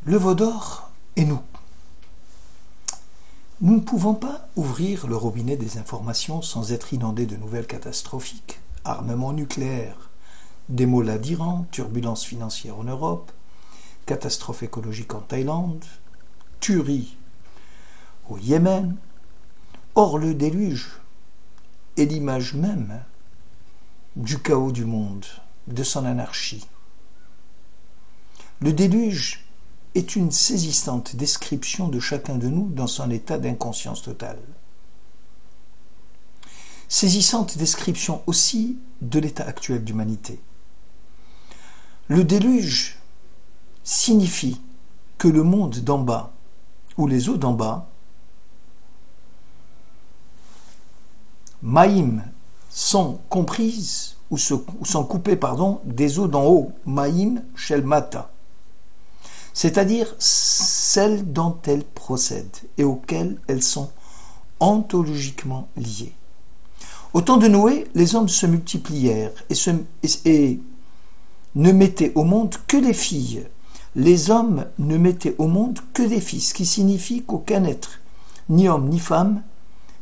Le veau d'or et nous. Nous ne pouvons pas ouvrir le robinet des informations sans être inondés de nouvelles catastrophiques. Armement nucléaire, démola d'Iran, turbulences financières en Europe, catastrophe écologique en Thaïlande, tuerie au Yémen. Or le déluge est l'image même du chaos du monde, de son anarchie. Le déluge est une saisissante description de chacun de nous dans son état d'inconscience totale. Saisissante description aussi de l'état actuel d'humanité. Le déluge signifie que le monde d'en bas, ou les eaux d'en bas, Maïm, sont comprises, ou sont coupées, des eaux d'en haut, Maïm Shelmata, c'est-à-dire celles dont elles procèdent et auxquelles elles sont ontologiquement liées. Au temps de Noé, les hommes se multiplièrent et ne mettaient au monde que des filles. Les hommes ne mettaient au monde que des fils, ce qui signifie qu'aucun être, ni homme ni femme,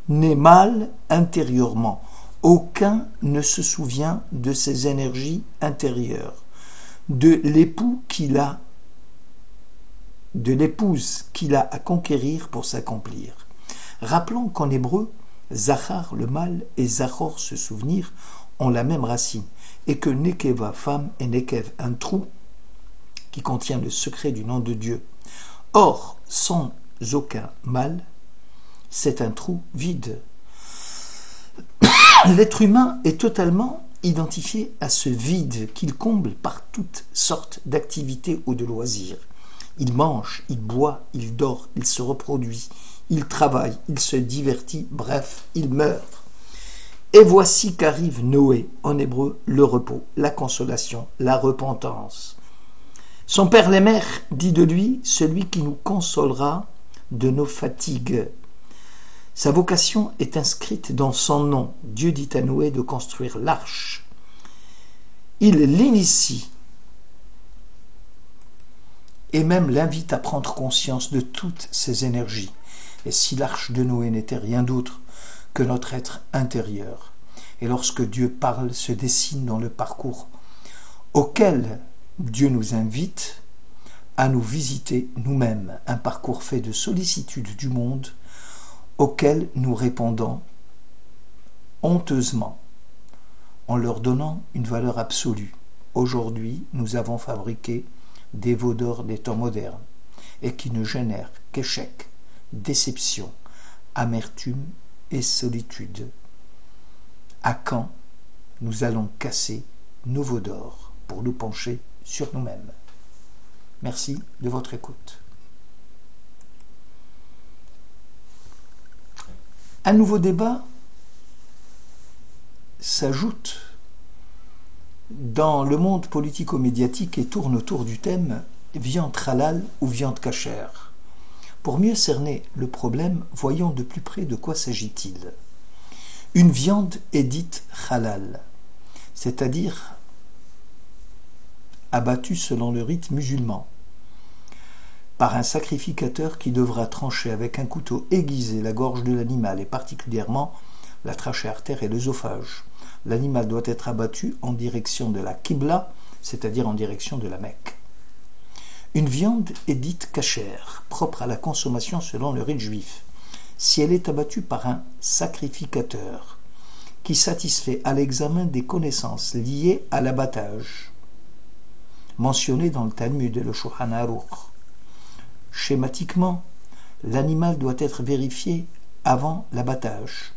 n'est mâle intérieurement. Aucun ne se souvient de ses énergies intérieures, de l'épouse qu'il a à conquérir pour s'accomplir. Rappelons qu'en hébreu, Zachar le mâle et Zachor se souvenir ont la même racine, et que Nekeva femme et Nekev un trou qui contient le secret du nom de Dieu. Or, sans aucun mâle, c'est un trou vide. L'être humain est totalement identifié à ce vide qu'il comble par toutes sortes d'activités ou de loisirs. Il mange, il boit, il dort, il se reproduit, il travaille, il se divertit, bref, il meurt. Et voici qu'arrive Noé, en hébreu, le repos, la consolation, la repentance. Son père les mères dit de lui, celui qui nous consolera de nos fatigues. Sa vocation est inscrite dans son nom. Dieu dit à Noé de construire l'arche. Il l'initie et même l'invite à prendre conscience de toutes ses énergies. Et si l'arche de Noé n'était rien d'autre que notre être intérieur, et lorsque Dieu parle, se dessine dans le parcours auquel Dieu nous invite à nous visiter nous-mêmes, un parcours fait de sollicitude du monde auquel nous répondons honteusement en leur donnant une valeur absolue. Aujourd'hui, nous avons fabriqué des veaux d'or des temps modernes et qui ne génèrent qu'échec, déception, amertume et solitude. À quand nous allons casser nos veaux d'or pour nous pencher sur nous-mêmes? Merci de votre écoute. Un nouveau débat s'ajoute dans le monde politico-médiatique et tourne autour du thème viande halal ou viande cachère. Pour mieux cerner le problème, voyons de plus près de quoi s'agit-il. Une viande est dite halal, c'est-à-dire abattue selon le rite musulman, par un sacrificateur qui devra trancher avec un couteau aiguisé la gorge de l'animal et particulièrement la trachée artère et l'œsophage. L'animal doit être abattu en direction de la Qibla, c'est-à-dire en direction de la Mecque. Une viande est dite cachère, propre à la consommation selon le rite juif, si elle est abattue par un sacrificateur qui satisfait à l'examen des connaissances liées à l'abattage, mentionnées dans le Talmud et le Shulchan Aruch. Schématiquement, l'animal doit être vérifié avant l'abattage.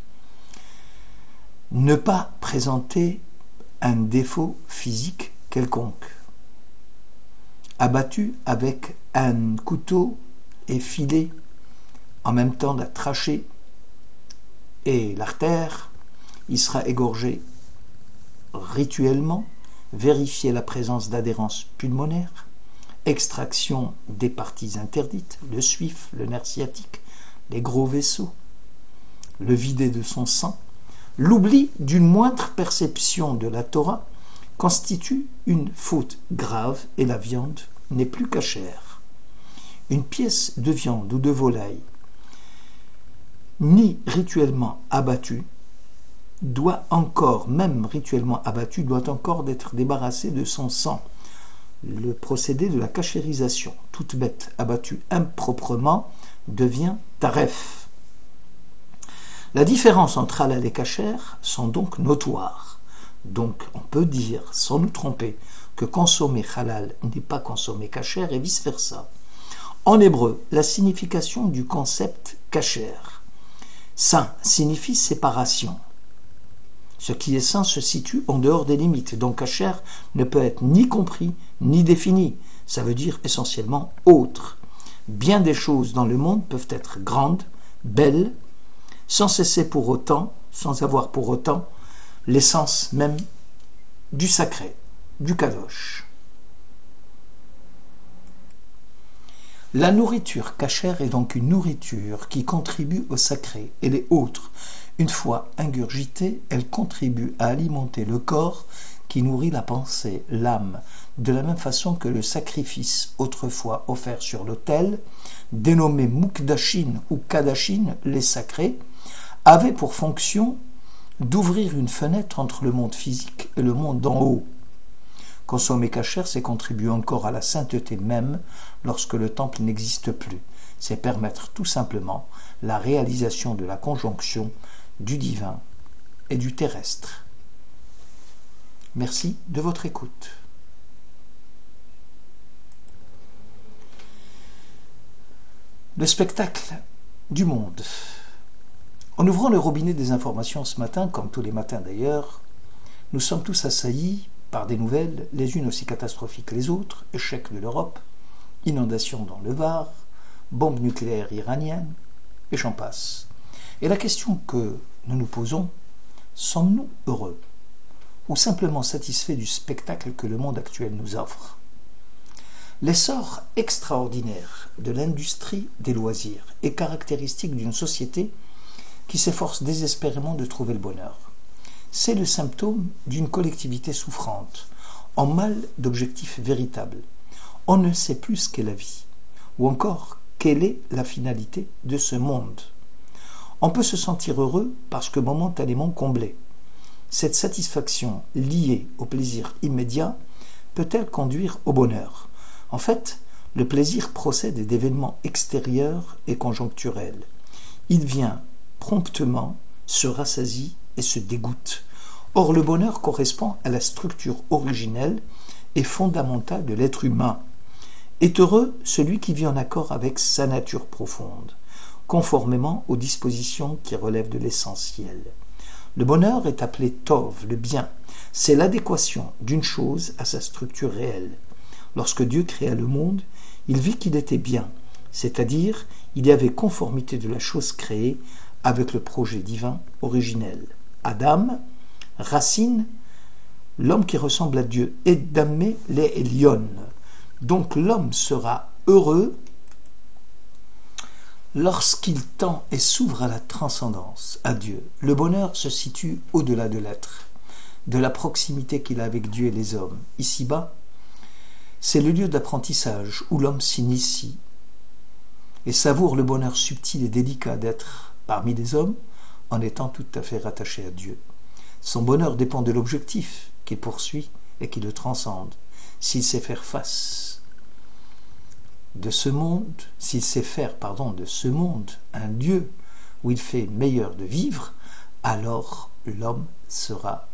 Ne pas présenter un défaut physique quelconque. Abattu avec un couteau et filé en même temps la trachée et l'artère, il sera égorgé rituellement, vérifier la présence d'adhérence pulmonaire, extraction des parties interdites, le suif, le nerf sciatique, les gros vaisseaux, le vider de son sang. L'oubli d'une moindre perception de la Torah constitue une faute grave et la viande n'est plus cachère. une pièce de viande ou de volaille, ni rituellement abattue, doit encore d'être débarrassée de son sang. Le procédé de la cachérisation. Toute bête abattue improprement devient taref. La différence entre halal et kasher sont donc notoires. Donc on peut dire, sans nous tromper, que consommer halal n'est pas consommer kasher et vice-versa. En hébreu, la signification du concept kasher. Saint signifie séparation. Ce qui est saint se situe en dehors des limites, donc kasher ne peut être ni compris ni défini. Ça veut dire essentiellement autre. Bien des choses dans le monde peuvent être grandes, belles, sans avoir pour autant l'essence même du sacré, du kadosh. La nourriture kasher est donc une nourriture qui contribue au sacré et les autres. Une fois ingurgitée, elle contribue à alimenter le corps qui nourrit la pensée, l'âme, de la même façon que le sacrifice autrefois offert sur l'autel, dénommé mukdashin ou kadashin, les sacrés, avait pour fonction d'ouvrir une fenêtre entre le monde physique et le monde d'en haut. Consommer kasher, c'est contribuer encore à la sainteté même lorsque le temple n'existe plus. C'est permettre tout simplement la réalisation de la conjonction du divin et du terrestre. Merci de votre écoute. Le spectacle du monde. En ouvrant le robinet des informations ce matin, comme tous les matins d'ailleurs, nous sommes tous assaillis par des nouvelles, les unes aussi catastrophiques que les autres, échec de l'Europe, inondations dans le Var, bombes nucléaires iraniennes, et j'en passe. Et la question que nous nous posons, sommes-nous heureux ou simplement satisfaits du spectacle que le monde actuel nous offre? L'essor extraordinaire de l'industrie des loisirs est caractéristique d'une société qui s'efforce désespérément de trouver le bonheur. C'est le symptôme d'une collectivité souffrante, en mal d'objectifs véritables. On ne sait plus ce qu'est la vie, ou encore quelle est la finalité de ce monde. On peut se sentir heureux parce que momentanément comblé. Cette satisfaction liée au plaisir immédiat peut-elle conduire au bonheur? En fait, le plaisir procède d'événements extérieurs et conjoncturels. Il vient promptement, se rassasie et se dégoûte. Or, le bonheur correspond à la structure originelle et fondamentale de l'être humain. Est heureux celui qui vit en accord avec sa nature profonde, conformément aux dispositions qui relèvent de l'essentiel. Le bonheur est appelé tov, le bien. C'est l'adéquation d'une chose à sa structure réelle. Lorsque Dieu créa le monde, il vit qu'il était bien, c'est-à-dire il y avait conformité de la chose créée avec le projet divin originel. Adam, racine, l'homme qui ressemble à Dieu, et Damé les Elion. Donc l'homme sera heureux lorsqu'il tend et s'ouvre à la transcendance, à Dieu. Le bonheur se situe au-delà de l'être, de la proximité qu'il a avec Dieu et les hommes. Ici-bas, c'est le lieu d'apprentissage où l'homme s'initie et savoure le bonheur subtil et délicat d'être parmi les hommes en étant tout à fait rattaché à Dieu. Son bonheur dépend de l'objectif qu'il poursuit et qui le transcende. S'il sait faire de ce monde un lieu où il fait meilleur de vivre, alors l'homme sera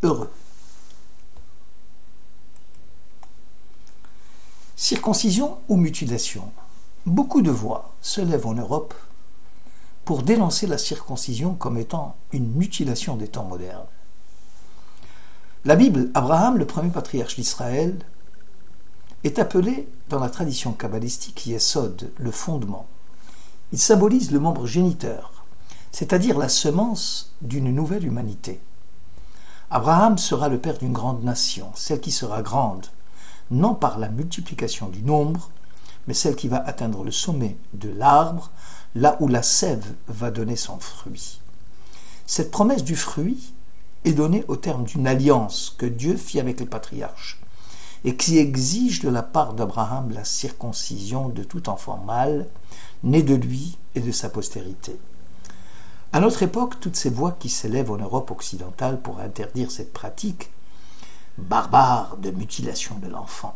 heureux. Circoncision ou mutilation? Beaucoup de voix se lèvent en Europe pour dénoncer la circoncision comme étant une mutilation des temps modernes. La Bible, Abraham, le premier patriarche d'Israël, est appelé dans la tradition kabbalistique Yesod, le fondement. Il symbolise le membre géniteur, c'est-à-dire la semence d'une nouvelle humanité. Abraham sera le père d'une grande nation, celle qui sera grande, non par la multiplication du nombre, mais celle qui va atteindre le sommet de l'arbre, là où la sève va donner son fruit. Cette promesse du fruit est donnée au terme d'une alliance que Dieu fit avec les patriarches. et qui exige de la part d'Abraham la circoncision de tout enfant mâle, né de lui et de sa postérité. À notre époque, toutes ces voix qui s'élèvent en Europe occidentale pour interdire cette pratique barbare de mutilation de l'enfant.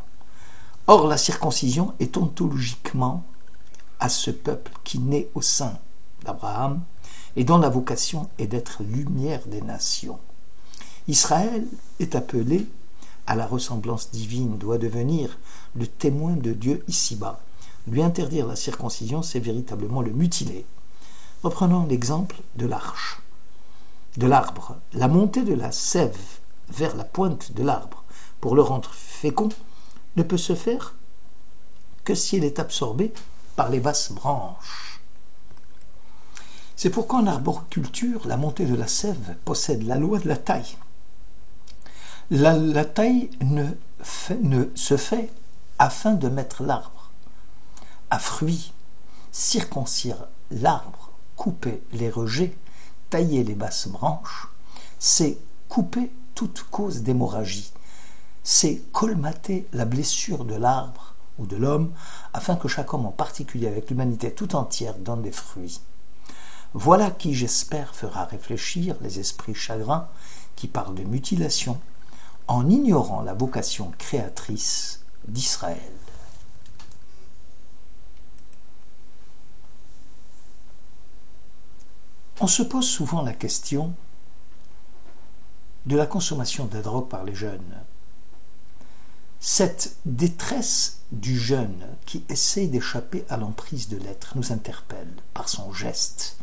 Or, la circoncision est ontologiquement à ce peuple qui naît au sein d'Abraham et dont la vocation est d'être lumière des nations. Israël est appelé à la ressemblance divine, doit devenir le témoin de Dieu ici-bas. Lui interdire la circoncision, c'est véritablement le mutiler. Reprenons l'exemple de l'arche, de l'arbre. La montée de la sève vers la pointe de l'arbre pour le rendre fécond ne peut se faire que s'il est absorbé par les basses branches. C'est pourquoi en arboriculture, la montée de la sève possède la loi de la taille. La taille ne se fait afin de mettre l'arbre à fruits, circoncire l'arbre, couper les rejets, tailler les basses branches, c'est couper toute cause d'hémorragie, c'est colmater la blessure de l'arbre ou de l'homme, afin que chaque homme, en particulier avec l'humanité tout entière, donne des fruits. Voilà qui, j'espère, fera réfléchir les esprits chagrins qui parlent de mutilation, en ignorant la vocation créatrice d'Israël. On se pose souvent la question de la consommation de drogue par les jeunes. Cette détresse du jeune qui essaie d'échapper à l'emprise de l'être nous interpelle par son geste.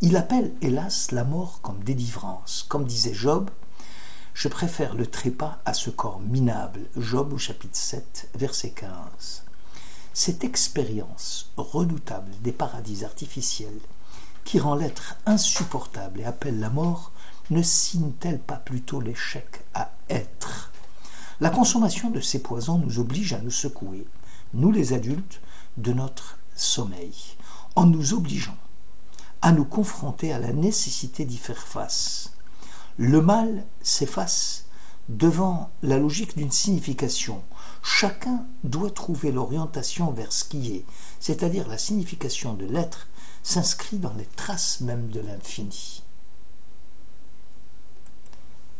Il appelle, hélas, la mort comme délivrance. Comme disait Job, « Je préfère le trépas à ce corps minable » Job au chapitre 7, verset 15. Cette expérience redoutable des paradis artificiels qui rend l'être insupportable et appelle la mort, ne signe-t-elle pas plutôt l'échec à être? La consommation de ces poisons nous oblige à nous secouer, nous les adultes, de notre sommeil, en nous obligeant à nous confronter à la nécessité d'y faire face. Le mal s'efface devant la logique d'une signification. Chacun doit trouver l'orientation vers ce qui est, c'est-à-dire la signification de l'être s'inscrit dans les traces même de l'infini.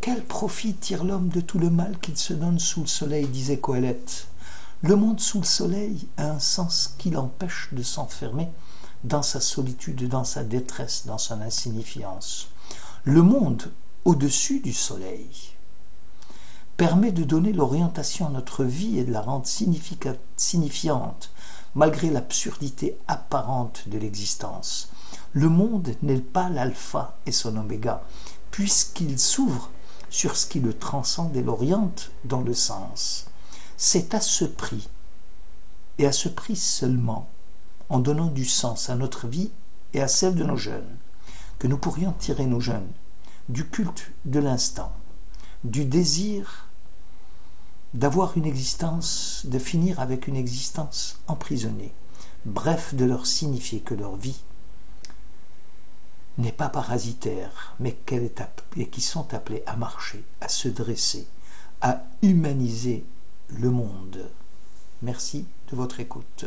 Quel profit tire l'homme de tout le mal qu'il se donne sous le soleil, disait Coëlette. Le monde sous le soleil a un sens qui l'empêche de s'enfermer dans sa solitude, dans sa détresse, dans son insignifiance. Le monde au-dessus du soleil permet de donner l'orientation à notre vie et de la rendre signifiante, malgré l'absurdité apparente de l'existence. Le monde n'est pas l'alpha et son oméga, puisqu'il s'ouvre sur ce qui le transcende et l'oriente dans le sens. C'est à ce prix, et à ce prix seulement, en donnant du sens à notre vie et à celle de nos jeunes, que nous pourrions tirer nos jeunes du culte de l'instant, du désir d'avoir une existence, de finir avec une existence emprisonnée, bref, de leur signifier que leur vie n'est pas parasitaire, mais qu'elle est et qui sont appelés à marcher, à se dresser, à humaniser le monde. Merci de votre écoute.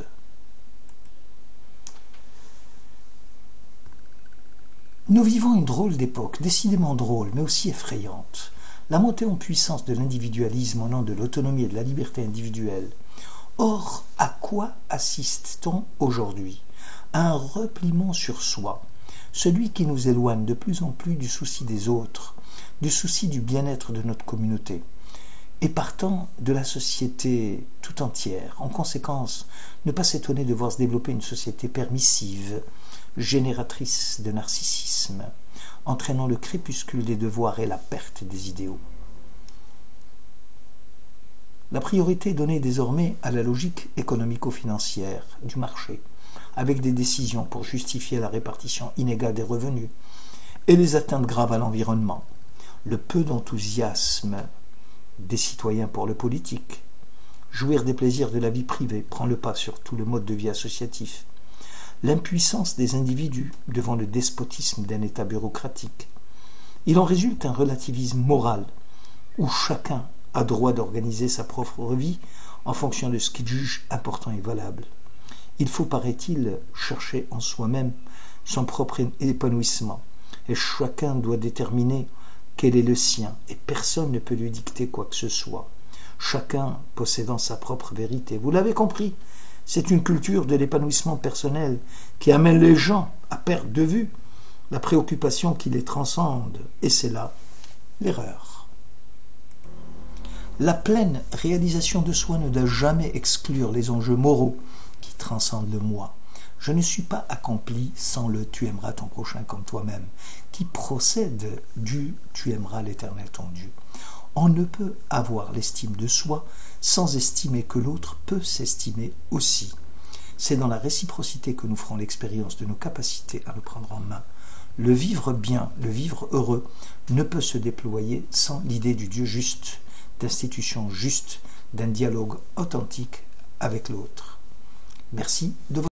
Nous vivons une drôle d'époque, décidément drôle, mais aussi effrayante. La montée en puissance de l'individualisme au nom de l'autonomie et de la liberté individuelle. Or, à quoi assiste-t-on aujourd'hui? À un repliement sur soi, celui qui nous éloigne de plus en plus du souci des autres, du souci du bien-être de notre communauté, et partant de la société tout entière. En conséquence, ne pas s'étonner de voir se développer une société permissive, génératrice de narcissisme, entraînant le crépuscule des devoirs et la perte des idéaux. La priorité est donnée désormais à la logique économico-financière du marché, avec des décisions pour justifier la répartition inégale des revenus et les atteintes graves à l'environnement, le peu d'enthousiasme des citoyens pour le politique, jouir des plaisirs de la vie privée prend le pas sur tout le mode de vie associatif, l'impuissance des individus devant le despotisme d'un État bureaucratique. Il en résulte un relativisme moral où chacun a droit d'organiser sa propre vie en fonction de ce qu'il juge important et valable. Il faut, paraît-il, chercher en soi-même son propre épanouissement, et chacun doit déterminer quel est le sien, et personne ne peut lui dicter quoi que ce soit, chacun possédant sa propre vérité. Vous l'avez compris, c'est une culture de l'épanouissement personnel qui amène les gens à perdre de vue la préoccupation qui les transcende, et c'est là l'erreur. La pleine réalisation de soi ne doit jamais exclure les enjeux moraux qui transcendent le moi. Je ne suis pas accompli sans le « tu aimeras ton prochain comme toi-même » qui procède du « tu aimeras l'Éternel ton Dieu ». On ne peut avoir l'estime de soi sans estimer que l'autre peut s'estimer aussi. C'est dans la réciprocité que nous ferons l'expérience de nos capacités à nous prendre en main. Le vivre bien, le vivre heureux, ne peut se déployer sans l'idée du Dieu juste, d'institutions justes, d'un dialogue authentique avec l'autre. Merci de votre